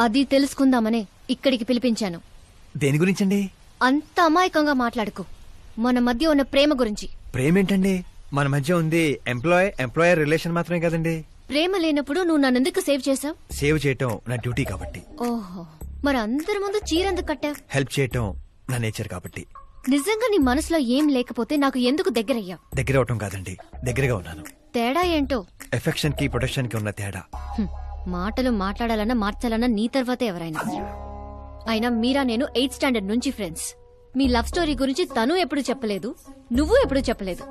అది తెలుసుకుందామనే ఇక్కడికి పిలిపించాను. దేని గురించండి? అంత అమాయకంగా మాట్లాడుకో. మన మధ్య ఉన్న ప్రేమ గురించి. ప్రేమేంటండి? మన మధ్య ఉంది ఎంప్లాయర్ రిలేషన్ మాత్రమే కదండి. ప్రేమ లేనప్పుడు నువ్వు నన్నెందుకు సేవ్ చేసావు? సేవ్ చేయటం నా డ్యూటీ కాబట్టి. ఓహో, మరి అందరి ముందు చీరెందుకు కట్టావు? హెల్ప్ చేయటం నా నేచర్ కాబట్టి. నిజంగా నీ మనసులో ఏం లేకపోతే నాకు ఎందుకు దగ్గరయ్యావు? దగ్గర అవటం కాదండి, దగ్గరగా ఉన్నాను. తేడా ఏంటో? ఎఫెక్షన్ కి ప్రొటెక్షన్ కి ఉన్న తేడా. మాటలు మాట్లాడాలన్నా మార్చాలన్నా నీ తర్వాతే ఎవరైనా. అయినా మీరా నేను 8th స్టాండర్డ్ నుంచి ఫ్రెండ్స్. మీ లవ్ స్టోరీ గురించి తను ఎప్పుడు చెప్పలేదు, నువ్వు ఎప్పుడు చెప్పలేదు.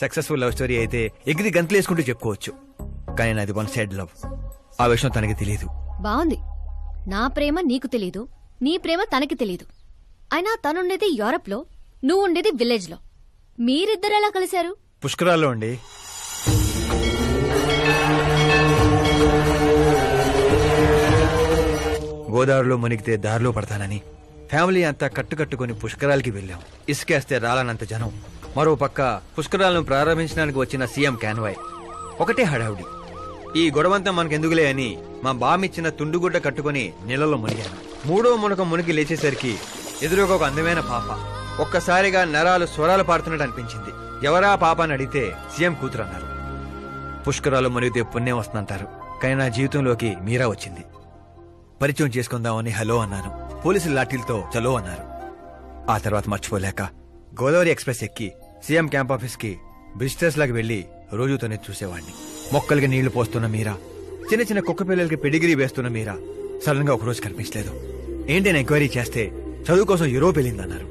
సక్సెస్ఫుల్ లవ్ స్టోరీ అయితే ఎగిరి గంతులు వేసుకుంటూ చెప్పుకోవచ్చు, కానీ నాది వన్ సైడ్ లవ్. ఆ విషయం తనకి తెలియదు. బాగుంది. నా ప్రేమ నీకు తెలీదు, నీ ప్రేమ తనకి తెలీదు. అయినా తనుండేది యూరప్ లో, నువ్వు ఉండేది విలేజ్ లో. మీరిద్దరు ఎలా కలిశారు? పుష్కరాల్లో అండి. గోదావరిలో మునిగితే దారిలో పడతానని ఫ్యామిలీ అంతా కట్టుకట్టుకుని పుష్కరాలకి వెళ్లాం. ఇసుకేస్తే రాలనంత జనం. మరో పక్క పుష్కరాలను ప్రారంభించడానికి వచ్చిన సీఎం కాన్వాయ్. ఒకటే హడావుడి. ఈ గొడవంతా మనకెందుకులే అని మా బామిచ్చిన తుండుగుడ్డ కట్టుకుని నీళ్ళలో మునిగాను. 3వ మునక మునిగి లేచేసరికి ఎదురుగా ఒక అందమైన పాప. ఒక్కసారిగా నరాలు స్వరాలు పాడుతున్నట్టు అనిపించింది. ఎవరా పాప అని అడిగితే సీఎం కూతురు అన్నారు. పుష్కరాలు మునిగితే పుణ్యం వస్తుందంటారు, కానీ నా జీవితంలోకి మీరా వచ్చింది. పరిచయం చేసుకుందామని హలో అన్నాను. పోలీసుల లాఠీలతో చలో అన్నారు. ఆ తర్వాత మర్చిపోలేక గోదావరి ఎక్స్ప్రెస్ ఎక్కి సీఎం క్యాంప్ ఆఫీస్ కి విజిటర్స్ లాగా వెళ్లి రోజు తనే చూసేవాడిని. మొక్కలకి నీళ్లు పోస్తున్న మీరా, చిన్న చిన్న కుక్క పిల్లలకి పెడిగిరీ వేస్తున్న మీరా సడన్ గా ఒకరోజు కనిపించలేదు. ఏంటని ఎంక్వైరీ చేస్తే చదువు కోసం యూరోప్ వెళ్ళిందన్నారు.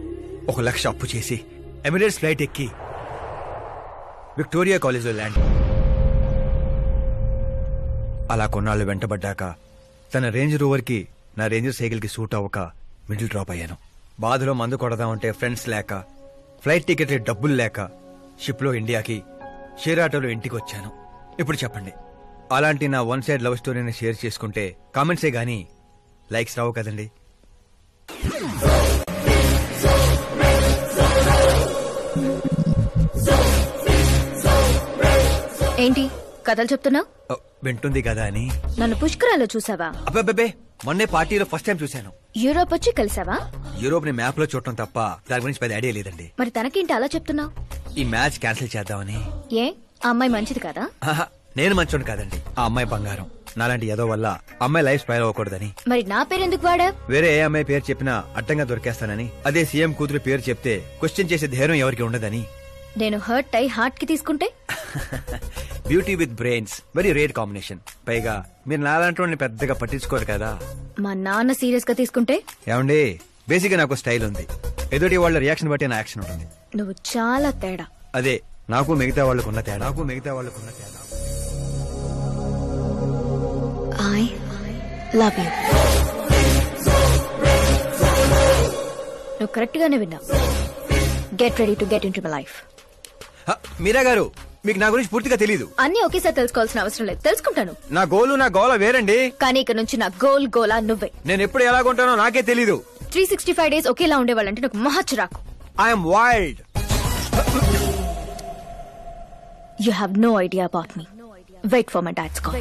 1 లక్ష అప్పు చేసి ఎమిరేట్స్ ఫ్లైట్ ఎక్కి విక్టోరియా కాలేజ్ లో ల్యాండ్. అలా కొన్నాళ్లు వెంటబడ్డాక తన రేంజ్ రోవర్ కి నా రేంజర్ సైకిల్ కి సూట్ అవ్వక మిడిల్ డ్రాప్ అయ్యాను. బాధలో మందు కొడదామంటే ఫ్రెండ్స్ లేక, ఫ్లైట్ టికెట్ డబ్బులు లేక షిప్ లో ఇండియాకి, షేర్ ఆటోలో ఇంటికి వచ్చాను. ఇప్పుడు చెప్పండి, అలాంటి నా వన్ సైడ్ లవ్ స్టోరీని షేర్ చేసుకుంటే కామెంట్సే గానీ లైక్స్ రావు కదండి. ఏంటి కథలు చెప్తున్నావు? వింటుంది కదా అని. నన్ను పుష్కరాల్లో చూసావా? అబ్బే, మొన్నే పార్టీలో ఫస్ట్ టైం చూశాను. యూరోప్ వచ్చి కలిసావా? యూరోప్ ని మ్యాప్ లో చూడటం తప్ప దాని గురించి పెద్ద ఐడియా లేదండి. మరి తనకేంటి అలా చెప్తున్నావు? ఈ మ్యాచ్ క్యాన్సిల్ చేద్దామని. ఏ ఆ అమ్మాయి మంచిది కదా? నేను మంచోడు కాదండి, ఆ అమ్మాయి బంగారం. నాలాంటి ఏదో వల్ల అమ్మాయి లైఫ్ స్పైల్ అవ్వకూడదని. మరి నా పేరు ఎందుకు వాడా? వేరే ఏ అమ్మాయి పేరు చెప్పినా అడ్డంగా దొరికేస్తానని. అదే సీఎం కూతురు పేరు చెప్తే క్వశ్చన్ చేసే ధైర్యం ఎవరికి ఉండదని. నేను హర్ట్ అయి హార్ట్ కి తీసుకుంటే? Beauty with brains very rare combination. పైగా మీరు నాలాంటి పెద్దగా పట్టించుకోరు కదా. మా నాన్న సీరియస్ గా తీసుకుంటే? ఏమండి, బేసిక్ గా నాకు స్టైల్ ఉంది. ఎదుటి వాళ్ళ రియాక్షన్ బట్టి నా యాక్షన్ ఉంటుంది. నువ్వు చాలా తేడా. అదే నాకు మిగతా వాళ్ళకున్న తేడా. I love you. నువ్వు కరెక్ట్ గానే విన్నావు. Get ready to get into my life. Meera garu, మీకు నా గురించి పూర్తిగా తెలీదు. అన్ని ఒకేసారి తెలుసుకోవాల్సిన అవసరం లేదు, తెలుసుకుంటాను. నా గోల వేరండి. కానీ ఇక నుంచి నా గోలా నువ్వే. నేను ఎప్పుడు ఎలాగుంటానో నాకే తెలీదు. 365 days ఒకేలా ఉండేవాళ్ళంటే నాకు మహా చిరాకు. I'm wild. You have no idea about me. Wait for my dad's call.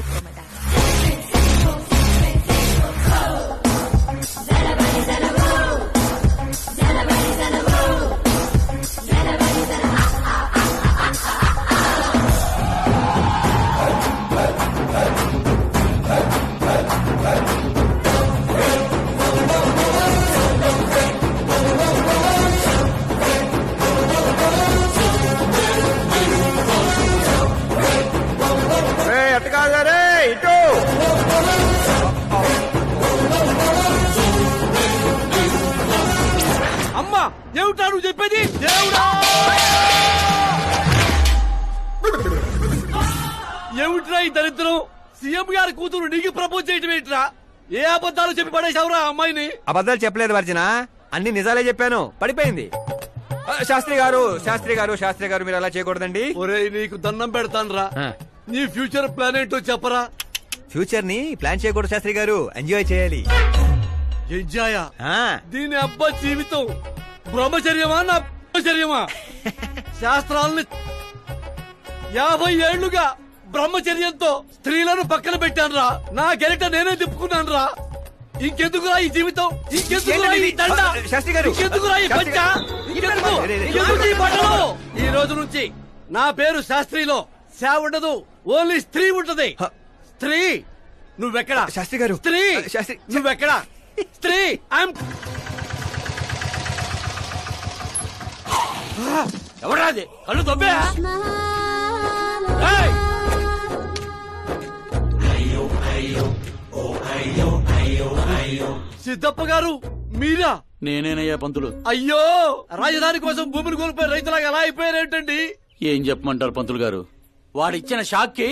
అమ్మా ఏమిటా నువ్వు చెప్పేది? ఏమిట్రా ఈ దరిద్రం? సీఎం గారి కూతురు నీకు ప్రపోజ్ చేయటం ఏంట్రా? ఏ అబద్ధాలు చెప్పి పడేశావురా అమ్మాయిని? అబద్ధాలు చెప్పలేదు వర్జన, అన్ని నిజాలే చెప్పాను. పడిపోయింది. శాస్త్రి గారు మీరు అలా చేయకూడదండి. ఒరేయ్, నీకు దండం పెడతానురా. నీ ఫ్యూచర్ ప్లాన్ ఏంటో చెప్పరా? ఫ్యూచర్ ని ప్లాన్ చేయకూడదు శాస్త్రి గారు, ఎంజాయ్ చేయాలి. ఎంజాయా? దీని అబ్బా జీవితం బ్రహ్మచర్యమా నా బ్రహ్మచర్యమా? శాస్త్రాలని 50 ఏళ్లుగా బ్రహ్మచర్యంతో స్త్రీలను పక్కన పెట్టాను రా. నా గెలిట నేనే తిప్పుకున్నాను రా. ఇంకెందుకురా ఈ జీవితం, ఇంకెందుకురా ఈ దండ, శాస్త్రి గారు, ఇంకెందుకురా ఈ పంచ, ఇంకెందుకు ఈ బట్టలు? ఈ రోజు నుంచి నా పేరు శాస్త్రిలో శా ఉండదు, ఓన్లీ స్త్రీ ఉంటది. స్త్రీ నువ్వెక్కడా? శాస్త్రి గారు, స్త్రీ శాస్త్రి నువ్వెక్కడా? స్త్రీ ఎవడా అది? కళ్ళు తొబ్బే. సిద్ధప్ప గారు మీరా? నేనేనయ్యా పంతులు. అయ్యో, రాజధాని కోసం భూమిని కోల్పోయి రైతులాగా అలా అయిపోయారేంటండి? ఏం చెప్పమంటారు పంతులు గారు, వాడిచ్చిన షాక్ కి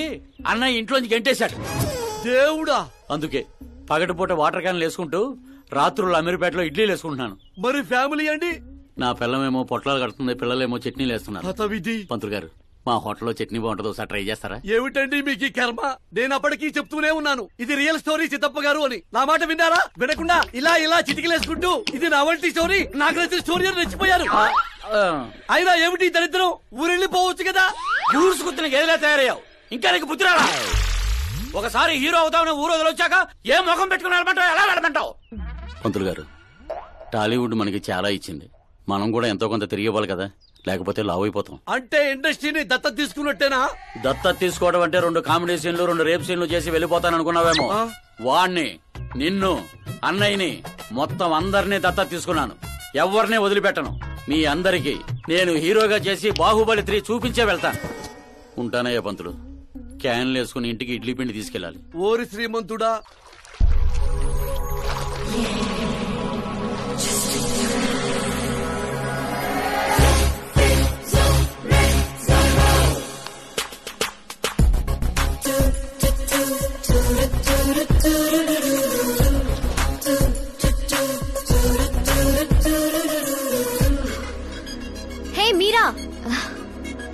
అన్నయ్య ఇంట్లోంచి గెంటేశాడు. దేవుడా! అందుకే పగటిపూట వాటర్ క్యాన్లు వేసుకుంటూ రాత్రులు అమీర్పేటలో ఇడ్లీలు వేసుకుంటున్నాను. మరి ఫ్యామిలీ అండి? నా పిల్లమేమో పొట్లాలు కడుతుంది, పిల్లలేమో చట్నీలు వేస్తున్నారు. హతవిధి. పంతులు గారు, మా హోటల్లో చట్నీ బాగుంటుంది, ఒకసారి ట్రై చేస్తారా? ఏమిటండి మీకు ఈ కర్మ? నేను అప్పటికీ చెప్తూనే ఉన్నాను ఇది రియల్ స్టోరీ సిద్ధప్ప గారు అని. నా మాట విన్నారా? వినకుండా ఇలా ఇలా చిటికలేసుకుంటూ ఇది నా వంటి స్టోరీ, నాకు నచ్చిన స్టోరీ అని రెచ్చిపోయారు. అయినా ఏమిటి దరిద్రం? ఊరెళ్ళిపోవచ్చు కదా. ఊరుసుకుతున్న గదిలా తయారయ్యావు, ఇంకా నీకు బుద్ధి రాలా? ఒకసారి హీరో అవుతామని ఊరు వదిలొచ్చాక ఏ ముఖం పెట్టుకుని వెళ్ళమంటావు, ఎలా వెళ్ళమంటావు? పంతులు గారు, టాలీవుడ్ మనకి చాలా ఇచ్చింది, మనం కూడా ఎంతో కొంత తిరిగి ఇవ్వాలి కదా, లేకపోతే లావు అయిపోతాం. అంటే ఇండస్ట్రీని దత్తత తీసుకున్నట్టేనా? దత్తత తీసుకోవడం అంటే 2 కామెడీ సీన్లు 2 రేప్ సీన్లు చేసి వెళ్ళిపోతాను అనుకున్నావేమో. వాణ్ణి, నిన్ను, అన్నయ్యని, మొత్తం అందరినీ దత్తత తీసుకున్నాను. ఎవరిని వదిలిపెట్టను. మీ అందరికీ నేను హీరోగా చేసి బాహుబలి 3 చూపించే వెళ్తాను. ఉంటానయ్యా పంతులు. క్యాన్లు వేసుకుని ఇంటికి ఇడ్లీ పిండి తీసుకెళ్ళాలి. ఓరి శ్రీమంతుడా! హే మీరా.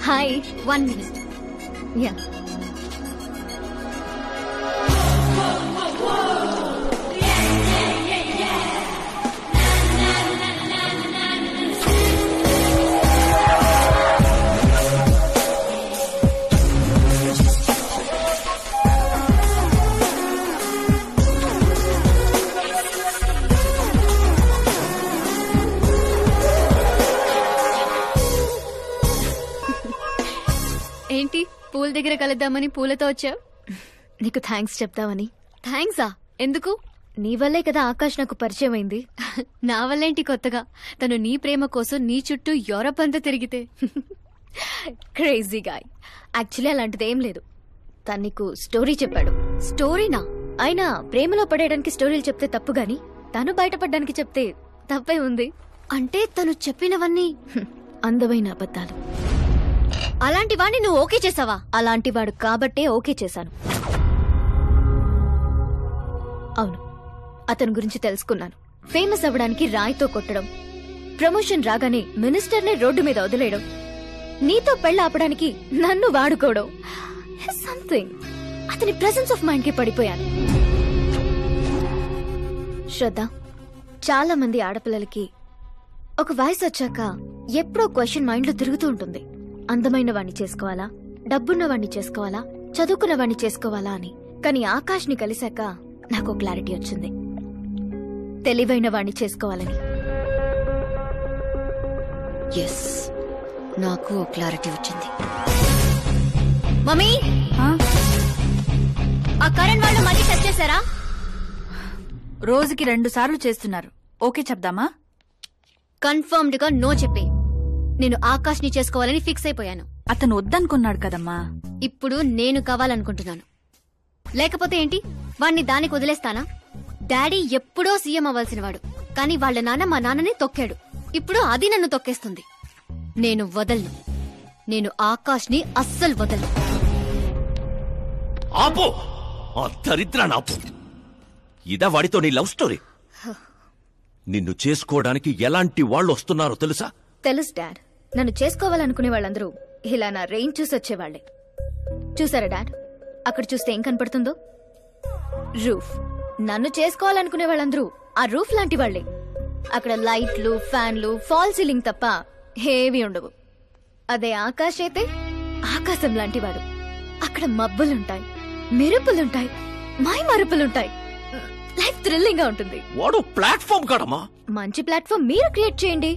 హాయ్. 1 minute. యా. ఏంటి పూల దగ్గర కలుద్దామని పూలతో వచ్చావు? నీకు థ్యాంక్స్ చెప్తామని. థ్యాంక్సా? ఎందుకు? నీ వల్లే కదా ఆకాష్ నాకు పరిచయం అయింది. నా వల్లేంటి కొత్తగా? తను నీ ప్రేమ కోసం నీ చుట్టూ యూరప్ అంతా తిరిగితే. Crazy guy. యాక్చువల్లీ అలాంటిదేం లేదు. తను నీకు స్టోరీ చెప్పాడు. స్టోరీనా? అయినా ప్రేమలో పడేయడానికి స్టోరీలు చెప్తే తప్పు గాని తను బయటపడడానికి చెప్తే తప్పే ఉంది. అంటే తను చెప్పినవన్నీ అందమైన అబద్ధాలు. అలాంటి వాడిని నువ్వు ఓకే చేసావా? అలాంటి వాడు కాబట్టే ఓకే చేశాను. అవును, అతని గురించి తెలుసుకున్నాను. ఫేమస్ అవ్వడానికి రాయితో కొట్టడం, ప్రమోషన్ రాగానే మినిస్టర్నే రోడ్డు మీద వదిలేయడం, నీతో పెళ్లి ఆపడానికి నన్ను వాడుకోవడం. సంథింగ్. అతని ప్రెసెన్స్ ఆఫ్ మైండ్ కి పడిపోయాను. శ్రద్ధ, చాలా మంది ఆడపిల్లలకి ఒక వయసు వచ్చాక ఎప్పుడో క్వశ్చన్ మైండ్ లో తిరుగుతూ ఉంటుంది. అందమైన వాణ్ణి చేసుకోవాలా, డబ్బున్న వాణ్ణి చేసుకోవాలా, చదువుకున్న వాణ్ణి చేసుకోవాలా అని. కానీ ఆకాష్ ని కలిశాక నాకు క్లారిటీ వచ్చింది. తెలివైన వాణ్ణి చేసుకోవాలని. ఎస్, నాకు క్లారిటీ వచ్చింది. మమ్మీ, ఆ కరణ్ వాళ్ళు మళ్ళీ టచ్ చేశారా? రోజుకి 2 సార్లు చేస్తున్నారు. ఓకే చెప్దామా? కన్ఫర్మ్డ్ గా నో చెప్పే. నేను ఆకాష్ ని చేసుకోవాలని ఫిక్స్ అయిపోయాను. అతను వద్దనుకున్నాడు కదమ్మా. ఇప్పుడు నేను కావాలనుకుంటున్నాను. లేకపోతే ఏంటి, వాణ్ణి దానికి వదిలేస్తానా? డాడీ ఎప్పుడో సీఎం అవ్వాల్సిన వాడు, కానీ వాళ్ళ నాన్న మా నాన్నని తొక్కాడు. ఇప్పుడు అది నన్ను తొక్కేస్తుంది. నేను వదలను. నేను ఆకాష్ ని అస్సలు వదలను. ఆపో, ఆ దరిద్రాన్ని ఆపు. ఇదా వాడితో నీ లవ్ స్టోరీ? నిన్ను చేసుకోవడానికి ఎలాంటి వాళ్ళు వస్తున్నారో తెలుసా? తెలుసు డాడ్. నన్ను చేసుకోవాలనుకునే వాళ్ళందరూ ఇలా నా రేంజ్ చూసి వచ్చేవాళ్లే. చూసారా డాడ్, అక్కడ చూస్తే ఏం కనపడుతుందో? రూఫ్. నన్ను చేసుకోవాలనుకునే వాళ్ళందరూ ఆ రూఫ్ లాంటి వాళ్లే. అక్కడ లైట్లు, ఫ్యాన్లు, ఫాల్ సీలింగ్ తప్ప ఏవి ఉండవు. అదే ఆకాశ్ అయితే ఆకాశం లాంటివాడు. అక్కడ మబ్బులుంటాయి, మెరుపులుంటాయి, మరుపులుంటాయి. లైఫ్ థ్రిల్లింగ్ గా ఉంటుంది. వాడు ప్లాట్ఫామ్ కాడమ్మా. మంచి ప్లాట్ఫామ్ మీరు క్రియేట్ చేయండి,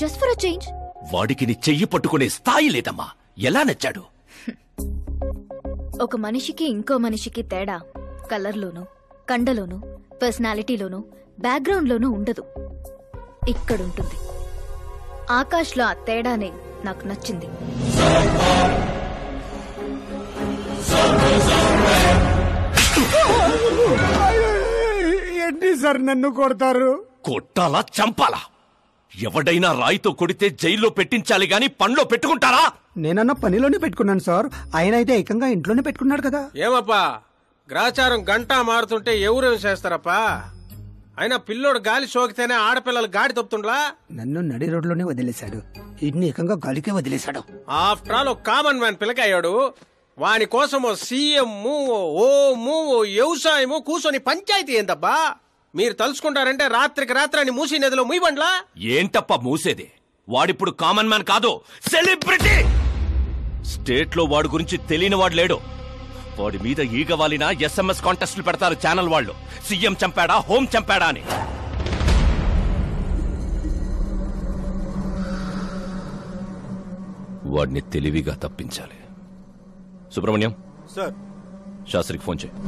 జస్ట్ ఫర్ అ చేంజ్. వాడికి నీ చెయ్యి పట్టుకునే స్థాయి లేదమ్మా. ఎలా నచ్చాడు? ఒక మనిషికి ఇంకో మనిషికి తేడా కలర్లోనూ, కండలోనూ, పర్సనాలిటీలోనూ, బ్యాక్గ్రౌండ్ లోనూ ఉండదు. ఇక్కడుంటుంది. ఆకాష్లో ఆ తేడానే నాకు నచ్చింది. ఏంటి సార్ నన్ను కొడతారు? కొట్టాలా చంపాలా? ఎవడైనా రాయితో కొడితే జైల్లో పెట్టించాలి గాని పనిలో పెట్టుకుంటారా? నేనన్న పనిలోనే పెట్టుకున్నాను సార్. ఆయన అయితే ఏకంగా ఇంట్లోనే పెట్టుకున్నాడు కదా. ఏమప్పా గ్రాచారం గంట మారుతుంటే ఎవరేం చేస్తారప్పా? అయినా పిల్లోడు గాలి సోకితేనే ఆడపిల్లలు గాడి తప్పుతుండ్లా? నన్ను నడి రోడ్లోనే వదిలేశాడు, ఇన్ని ఏకంగా గాలికే వదిలేశాడు. ఆఫ్టర్ ఆల్ ఒక కామన్ మ్యాన్ పిల్లకయ్యాడు. వాని కోసమో సీఎం ఓము వ్యవసాయము కూర్చొని పంచాయతీ ఏందబ్బా? మీరు తలుచుకుంటారంటే రాత్రికి రాత్రాన్ని మూసి నదిలో ముయ్యబండ్లా? ఏంటప్ప మూసేది? వాడిప్పుడు కామన్ మ్యాన్ కాదు, సెలబ్రిటీ. స్టేట్ లో వాడి గురించి తెలియని వాడు లేడు. వాడి మీద ఈగ వాలిన SMS కాంటెస్టులు పెడతారు ఛానల్ వాళ్ళు. సీఎం చంపాడా, హోం చంపాడా అని. వాడిని తెలివిగా తప్పించాలి. సుబ్రహ్మణ్యం సార్, శాస్త్రికి ఫోన్ చేయి.